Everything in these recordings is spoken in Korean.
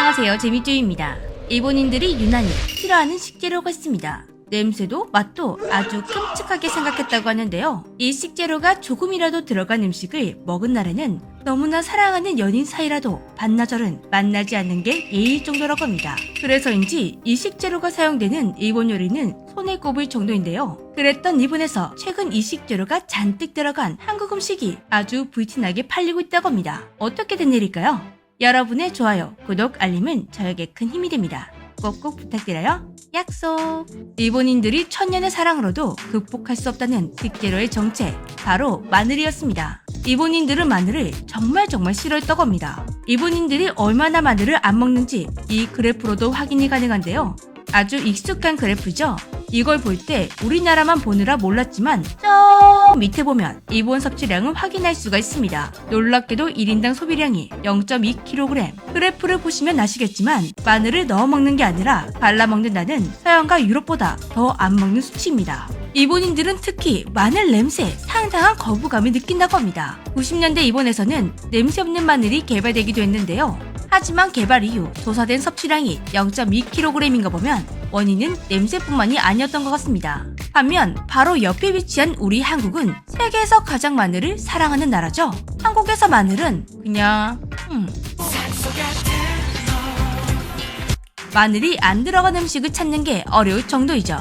안녕하세요, 재미쭈입니다. 일본인들이 유난히 싫어하는 식재료가 있습니다. 냄새도 맛도 아주 끔찍하게 생각했다고 하는데요. 이 식재료가 조금이라도 들어간 음식을 먹은 날에는 너무나 사랑하는 연인 사이라도 반나절은 만나지 않는 게 예의일 정도라고 합니다. 그래서인지 이 식재료가 사용되는 일본 요리는 손에 꼽을 정도인데요. 그랬던 일본에서 최근 이 식재료가 잔뜩 들어간 한국 음식이 아주 불티나게 팔리고 있다고 합니다. 어떻게 된 일일까요? 여러분의 좋아요, 구독, 알림은 저에게 큰 힘이 됩니다. 꼭꼭 부탁드려요. 약속! 일본인들이 천년의 사랑으로도 극복할 수 없다는 식재료의 정체, 바로 마늘이었습니다. 일본인들은 마늘을 정말 싫어했다고 합니다. 일본인들이 얼마나 마늘을 안 먹는지 이 그래프로도 확인이 가능한데요. 아주 익숙한 그래프죠. 이걸 볼 때 우리나라만 보느라 몰랐지만 저 밑에 보면 일본 섭취량을 확인할 수가 있습니다. 놀랍게도 1인당 소비량이 0.2kg. 그래프를 보시면 아시겠지만 마늘을 넣어 먹는 게 아니라 발라 먹는다는 서양과 유럽보다 더 안 먹는 수치입니다. 일본인들은 특히 마늘 냄새에 상당한 거부감을 느낀다고 합니다. 90년대 일본에서는 냄새 없는 마늘이 개발되기도 했는데요. 하지만 개발 이후 조사된 섭취량이 0.2kg인 거 보면 원인은 냄새뿐만이 아니었던 것 같습니다. 반면 바로 옆에 위치한 우리 한국은 세계에서 가장 마늘을 사랑하는 나라죠. 한국에서 마늘은 그냥 마늘이 안 들어간 음식을 찾는 게 어려울 정도이죠.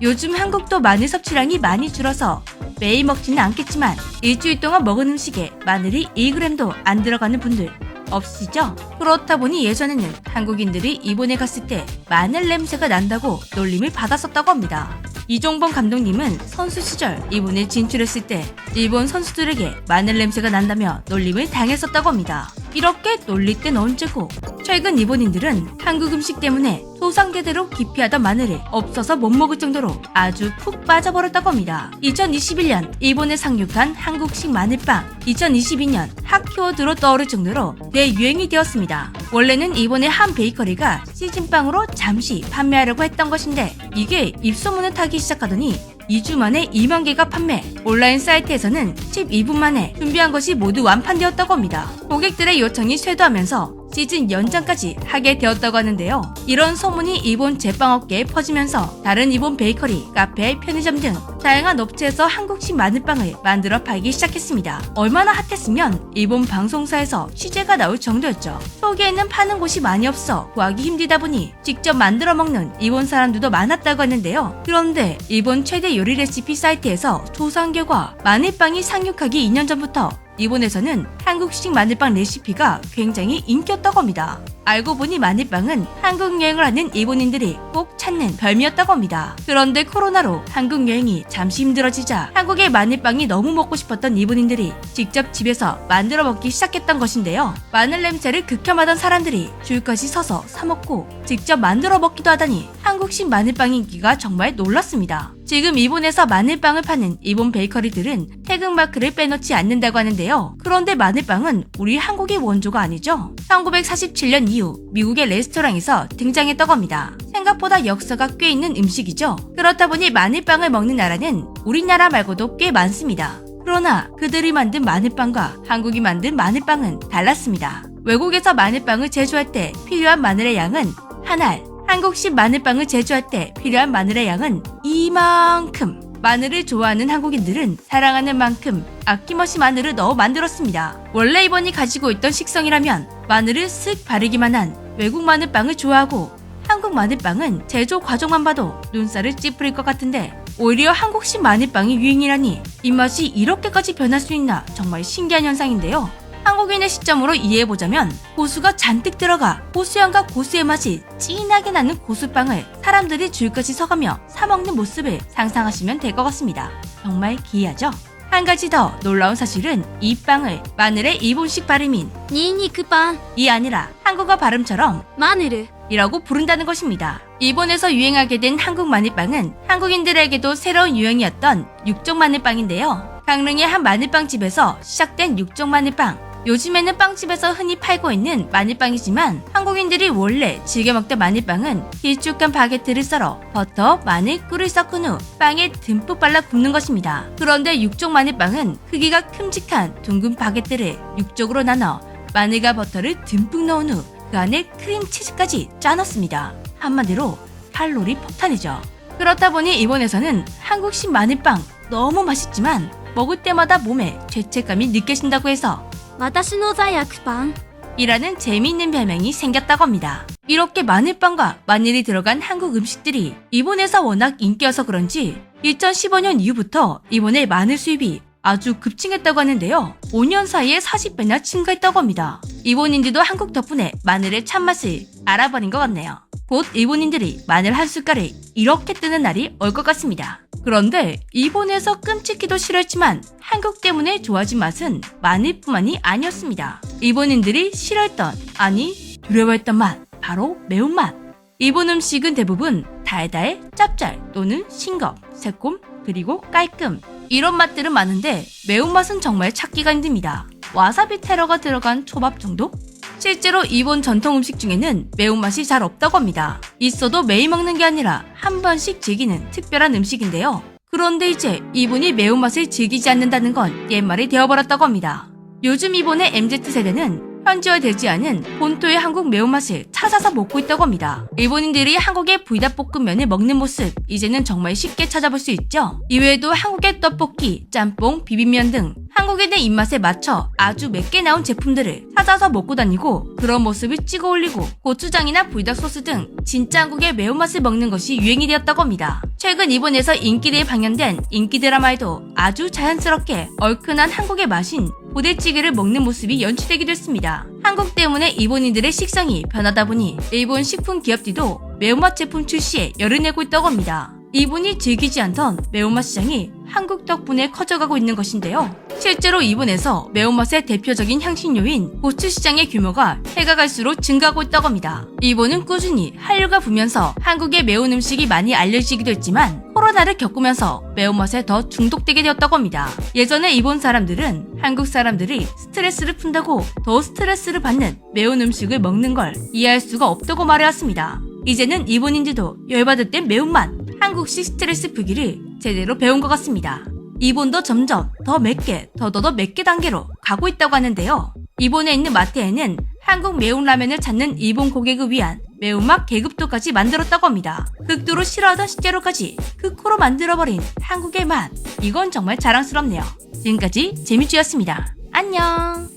요즘 한국도 마늘 섭취량이 많이 줄어서 매일 먹지는 않겠지만 일주일 동안 먹은 음식에 마늘이 1g도 안 들어가는 분들 없으시죠? 그렇다 보니 예전에는 한국인들이 일본에 갔을 때 마늘 냄새가 난다고 놀림을 받았었다고 합니다. 이종범 감독님은 선수 시절 일본에 진출했을 때 일본 선수들에게 마늘 냄새가 난다며 놀림을 당했었다고 합니다. 이렇게 놀릴 땐 언제고? 최근 일본인들은 한국 음식 때문에 조상대대로 기피하던 마늘을 없어서 못 먹을 정도로 아주 푹 빠져버렸다고 합니다. 2021년 일본에 상륙한 한국식 마늘빵, 2022년 핫 키워드로 떠오를 정도로 대유행이 되었습니다. 원래는 일본의 한 베이커리가 시즌빵으로 잠시 판매하려고 했던 것인데 이게 입소문을 타기 시작하더니 2주 만에 2만 개가 판매, 온라인 사이트에서는 12분 만에 준비한 것이 모두 완판되었다고 합니다. 고객들의 요청이 쇄도하면서 시즌 연장까지 하게 되었다고 하는데요. 이런 소문이 일본 제빵업계에 퍼지면서 다른 일본 베이커리, 카페, 편의점 등 다양한 업체에서 한국식 마늘빵을 만들어 팔기 시작했습니다. 얼마나 핫했으면 일본 방송사에서 취재가 나올 정도였죠. 초기에는 파는 곳이 많이 없어 구하기 힘들다 보니 직접 만들어 먹는 일본 사람들도 많았다고 하는데요. 그런데 일본 최대 요리 레시피 사이트에서 조사한 결과 마늘빵이 상륙하기 2년 전부터 일본에서는 한국식 마늘빵 레시피가 굉장히 인기였다고 합니다. 알고 보니 마늘빵은 한국 여행을 하는 일본인들이 꼭 찾는 별미였다고 합니다. 그런데 코로나로 한국 여행이 잠시 힘들어지자 한국의 마늘빵이 너무 먹고 싶었던 일본인들이 직접 집에서 만들어 먹기 시작했던 것인데요. 마늘 냄새를 극혐하던 사람들이 줄까지 서서 사 먹고 직접 만들어 먹기도 하다니 한국식 마늘빵 인기가 정말 놀랐습니다. 지금 일본에서 마늘빵을 파는 일본 베이커리들은 태극마크를 빼놓지 않는다고 하는데요. 그런데 마늘빵은 우리 한국의 원조가 아니죠. 1947년 이후 미국의 레스토랑에서 등장했다고 합니다. 생각보다 역사가 꽤 있는 음식이죠. 그렇다 보니 마늘빵을 먹는 나라는 우리나라 말고도 꽤 많습니다. 그러나 그들이 만든 마늘빵과 한국이 만든 마늘빵은 달랐습니다. 외국에서 마늘빵을 제조할 때 필요한 마늘의 양은 한 알, 한국식 마늘빵을 제조할 때 필요한 마늘의 양은 이만큼. 마늘을 좋아하는 한국인들은 사랑하는 만큼 아낌없이 마늘을 넣어 만들었습니다. 원래 일본이 가지고 있던 식성이라면 마늘을 쓱 바르기만 한 외국 마늘빵을 좋아하고 한국 마늘빵은 제조 과정만 봐도 눈살을 찌푸릴 것 같은데 오히려 한국식 마늘빵이 유행이라니 입맛이 이렇게까지 변할 수 있나 정말 신기한 현상인데요. 한국인의 시점으로 이해해보자면 고수가 잔뜩 들어가 고수향과 고수의 맛이 진하게 나는 고수빵을 사람들이 줄까지 서가며 사먹는 모습을 상상하시면 될 것 같습니다. 정말 기이하죠? 한 가지 더 놀라운 사실은 이 빵을 마늘의 일본식 발음인 니니크빵이 아니라 한국어 발음처럼 마늘 이라고 부른다는 것입니다. 일본에서 유행하게 된 한국 마늘빵은 한국인들에게도 새로운 유행이었던 육종 마늘빵인데요. 강릉의 한 마늘빵 집에서 시작된 육종 마늘빵. 요즘에는 빵집에서 흔히 팔고 있는 마늘빵이지만 한국인들이 원래 즐겨 먹던 마늘빵은 길쭉한 바게트를 썰어 버터, 마늘, 꿀을 섞은 후 빵에 듬뿍 발라 굽는 것입니다. 그런데 육종 마늘빵은 크기가 큼직한 둥근 바게트를 6쪽으로 나눠 마늘과 버터를 듬뿍 넣은 후 그 그 안에 크림치즈까지 짜놨습니다. 한마디로 칼로리 폭탄이죠. 그렇다 보니 일본에서는 한국식 마늘빵 너무 맛있지만 먹을 때마다 몸에 죄책감이 느껴진다고 해서 私の罪悪パン 이라는 재미있는 별명이 생겼다고 합니다. 이렇게 마늘빵과 마늘이 들어간 한국 음식들이 일본에서 워낙 인기여서 그런지 2015년 이후부터 일본의 마늘 수입이 아주 급증했다고 하는데요. 5년 사이에 40배나 증가했다고 합니다. 일본인들도 한국 덕분에 마늘의 참맛을 알아버린 것 같네요. 곧 일본인들이 마늘 한 숟갈을 이렇게 뜨는 날이 올 것 같습니다. 그런데 일본에서 끔찍히도 싫었지만 한국 때문에 좋아진 맛은 마늘뿐만이 아니었습니다. 일본인들이 싫어했던, 아니 두려워했던 맛, 바로 매운맛. 일본 음식은 대부분 달달, 짭짤 또는 싱겁, 새콤, 그리고 깔끔 이런 맛들은 많은데 매운맛은 정말 찾기가 힘듭니다. 와사비 테러가 들어간 초밥 정도? 실제로 일본 전통 음식 중에는 매운맛이 잘 없다고 합니다. 있어도 매일 먹는 게 아니라 한 번씩 즐기는 특별한 음식인데요. 그런데 이제 일본이 매운맛을 즐기지 않는다는 건 옛말이 되어버렸다고 합니다. 요즘 일본의 MZ세대는 현지화되지 않은 본토의 한국 매운맛을 찾아서 먹고 있다고 합니다. 일본인들이 한국의 불닭볶음면을 먹는 모습 이제는 정말 쉽게 찾아볼 수 있죠. 이외에도 한국의 떡볶이, 짬뽕, 비빔면 등 한국인의 입맛에 맞춰 아주 맵게 나온 제품들을 찾아서 먹고 다니고 그런 모습을 찍어 올리고 고추장이나 불닭 소스 등 진짜 한국의 매운맛을 먹는 것이 유행이 되었다고 합니다. 최근 일본에서 인기대에 방영된 인기 드라마에도 아주 자연스럽게 얼큰한 한국의 맛인 부대찌개를 먹는 모습이 연출되기도 했습니다. 한국 때문에 일본인들의 식성이 변하다 보니 일본 식품 기업들도 매운맛 제품 출시에 열을 내고 있다고 합니다. 일본이 즐기지 않던 매운맛 시장이 한국 덕분에 커져가고 있는 것인데요. 실제로 일본에서 매운맛의 대표적인 향신료인 고추 시장의 규모가 해가 갈수록 증가하고 있다고 합니다. 일본은 꾸준히 한류가 불면서 한국의 매운 음식이 많이 알려지기도 했지만 코로나를 겪으면서 매운맛에 더 중독되게 되었다고 합니다. 예전에 일본 사람들은 한국 사람들이 스트레스를 푼다고 더 스트레스를 받는 매운 음식을 먹는 걸 이해할 수가 없다고 말해왔습니다. 이제는 일본인들도 열받을 땐 매운맛, 한국식 스트레스 풀기를 제대로 배운 것 같습니다. 일본도 점점 더 맵게, 더더더 맵게 단계로 가고 있다고 하는데요. 일본에 있는 마트에는 한국 매운 라면을 찾는 일본 고객을 위한 매운맛 계급도까지 만들었다고 합니다. 극도로 싫어하던 식재료까지 극호로 만들어버린 한국의 맛. 이건 정말 자랑스럽네요. 지금까지 재미쥐였습니다. 안녕!